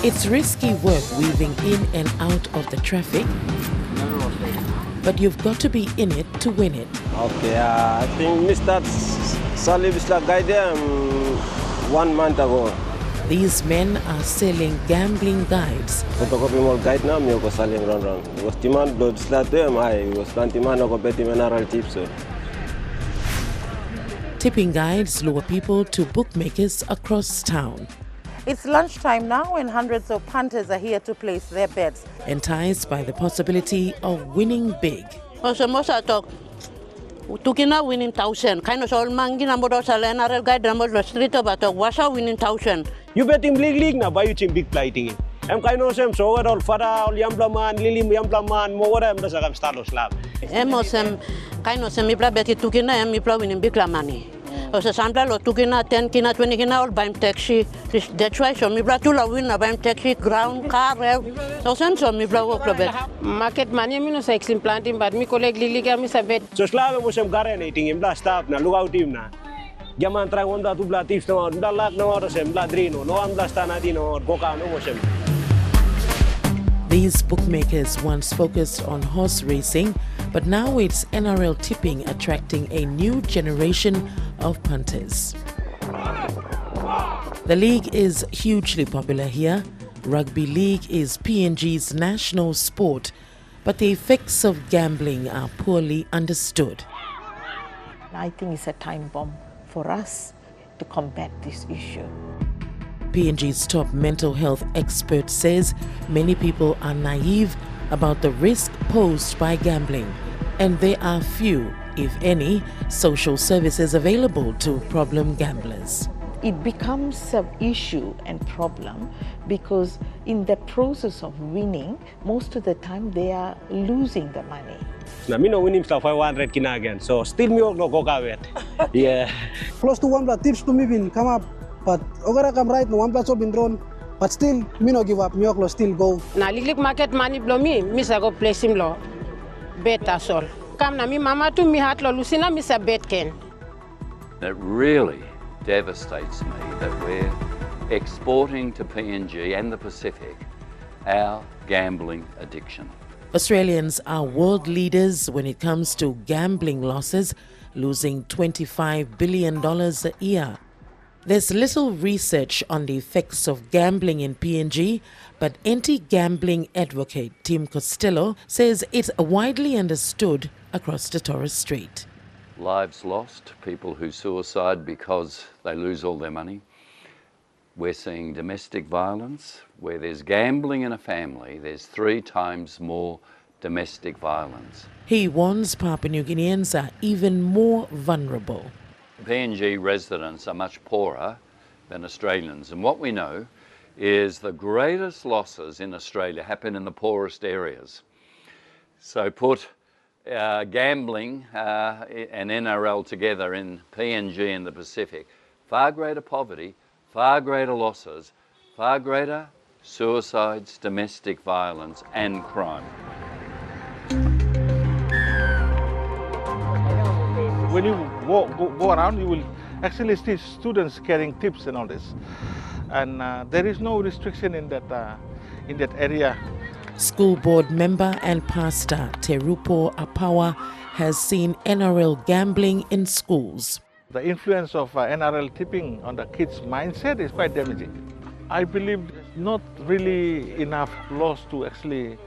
It's risky work weaving in and out of the traffic, but you've got to be in it to win it. Okay, I think we start Salib guide 1 month ago. These men are selling gambling guides. Photocopy more guide now, me go selling round. Was demand blood slat them I was 20 man go betting NRL tips. Tipping guides lure people to bookmakers across town. It's lunchtime now and hundreds of punters are here to place their bets. Enticed by the possibility of winning big. Tukina winning 1,000. Kind of all mangi number of NRL guide number the street about washa winning 1,000. You betting league na buy you big lighting. I'm kind of same so all fada all yamplaman, lili yamplaman, more am the sakam stalos lab. Emosem kind of semipla beti tukina and mipla winning big money. Os sample lo tukina 10 kina 20 kina all buying taxi. That's why so mipla tula win buying taxi ground car rail. So sem so mipla work bet. Market money mi no sa implanting but mi colleague lili ka mi sa bet. So slave mo sem garanating imla staff na lugaw team na. Jaman trang onda tu bla tips no dalak no or sem bla drino no am stana dino goka no sem. These bookmakers once focused on horse racing, but now it's NRL tipping attracting a new generation of punters. The league is hugely popular here. Rugby league is PNG's national sport, but the effects of gambling are poorly understood. I think it's a time bomb for us to combat this issue. PNG's top mental health expert says many people are naive about the risk posed by gambling, and there are few, if any, social services available to problem gamblers. It becomes an issue and problem because in the process of winning, most of the time they are losing the money. Na me no winning stuff 500 kina again, so still me no go wet. Yeah. Close to 1 tips to me will come up, but ogara come right no 1 plus been drawn, but still me no give up, me oklo still go. Na lilik market money blow me sa go place him lo bet as all. Come na mi mama to mi hat lo lucina mi sa bet ken. It really devastates me that we're exporting to PNG and the Pacific our gambling addiction. Australians are world leaders when it comes to gambling losses, losing $25 billion a year. There's little research on the effects of gambling in PNG, but anti-gambling advocate Tim Costello says it's widely understood across the Torres Strait. Lives lost, people who suicide because they lose all their money. We're seeing domestic violence. Where there's gambling in a family, there's 3 times more domestic violence. He warns Papua New Guineans are even more vulnerable. PNG residents are much poorer than Australians, and what we know is the greatest losses in Australia happen in the poorest areas. So put gambling and NRL together in PNG and the Pacific, far greater poverty, far greater losses, far greater suicides, domestic violence and crime. When you go around, you will actually see students carrying tips and all this. And there is no restriction in that area. School board member and pastor Terupo Apawa has seen NRL gambling in schools. The influence of NRL tipping on the kids' mindset is quite damaging. I believe not really enough laws to actually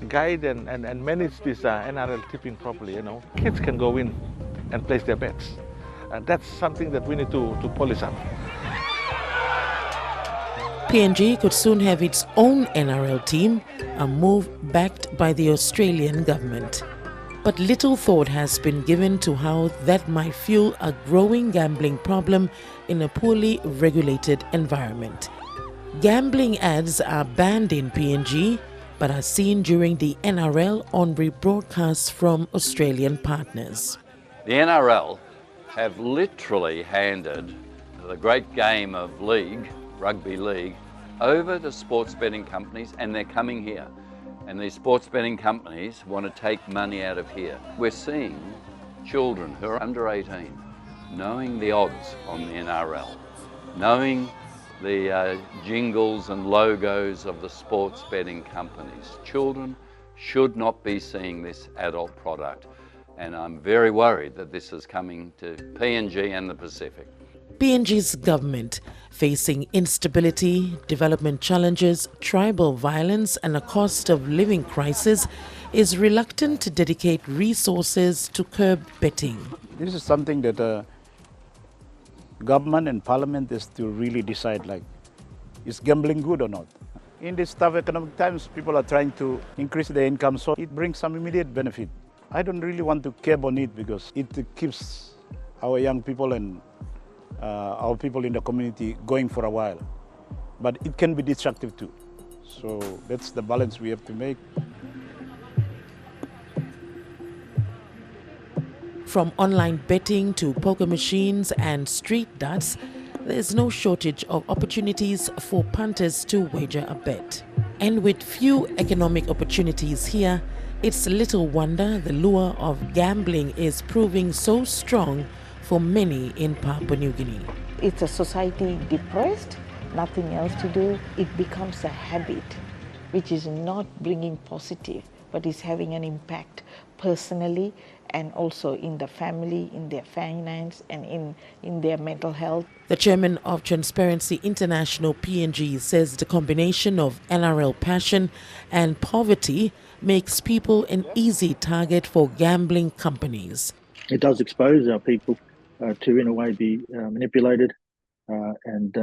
guide and manage this NRL tipping properly. You know, kids can go in and place their bets, and that's something that we need to polish up. PNG could soon have its own NRL team, a move backed by the Australian government. But little thought has been given to how that might fuel a growing gambling problem in a poorly regulated environment. Gambling ads are banned in PNG, but are seen during the NRL on rebroadcasts from Australian partners. The NRL have literally handed the great game of league, rugby league, over to sports betting companies, and they're coming here. And these sports betting companies want to take money out of here. We're seeing children who are under 18 knowing the odds on the NRL, knowing the jingles and logos of the sports betting companies. Children should not be seeing this adult product, and I'm very worried that this is coming to PNG and the Pacific. PNG's government, facing instability, development challenges, tribal violence and a cost of living crisis, is reluctant to dedicate resources to curb betting. This is something that government and parliament is to really decide, like, is gambling good or not? In these tough economic times, people are trying to increase their income, so it brings some immediate benefit. I don't really want to curb on it because it keeps our young people and our people in the community going for a while. But it can be destructive too. So that's the balance we have to make. From online betting to poker machines and street darts, there's no shortage of opportunities for punters to wager a bet. And with few economic opportunities here, it's little wonder the lure of gambling is proving so strong for many in Papua New Guinea. It's a society depressed, nothing else to do. It becomes a habit, which is not bringing positive, but is having an impact personally and also in the family, in their finance and in their mental health. The chairman of Transparency International PNG says the combination of NRL passion and poverty makes people an easy target for gambling companies. It does expose our people to, in a way, be manipulated and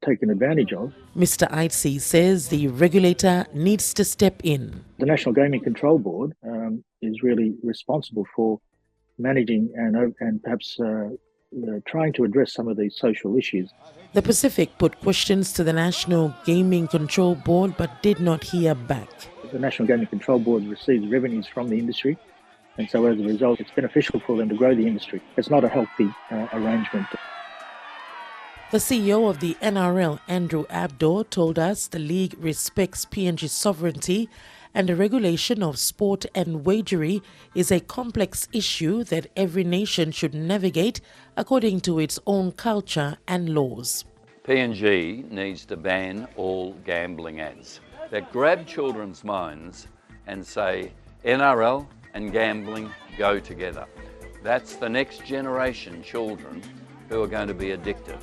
taken advantage of. Mr. Aitsi says the regulator needs to step in. The National Gaming Control Board is really responsible for managing and perhaps trying to address some of these social issues. The Pacific put questions to the National Gaming Control Board but did not hear back. The National Gaming Control Board receives revenues from the industry, and so as a result it's beneficial for them to grow the industry. It's not a healthy arrangement. The CEO of the NRL, Andrew Abdor, told us the league respects PNG's sovereignty and the regulation of sport and wagery is a complex issue that every nation should navigate according to its own culture and laws. PNG needs to ban all gambling ads that grab children's minds and say NRL and gambling go together. That's the next generation children who are going to be addicted.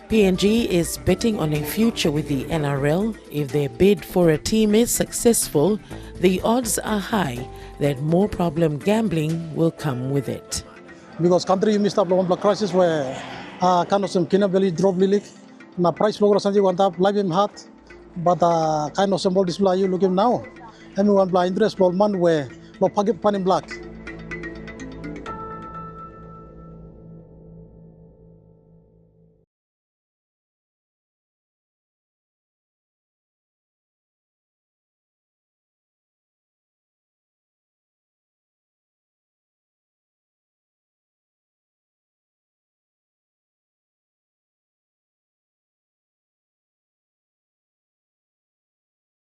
PNG is betting on a future with the NRL. If their bid for a team is successful, the odds are high that more problem gambling will come with it. Because country missed up the one crisis where kind of some belly drop lilik na price progress sanji one tap live him hot, but kind of some display you look him now. Everyone blind interest for man where lo pagip panim black.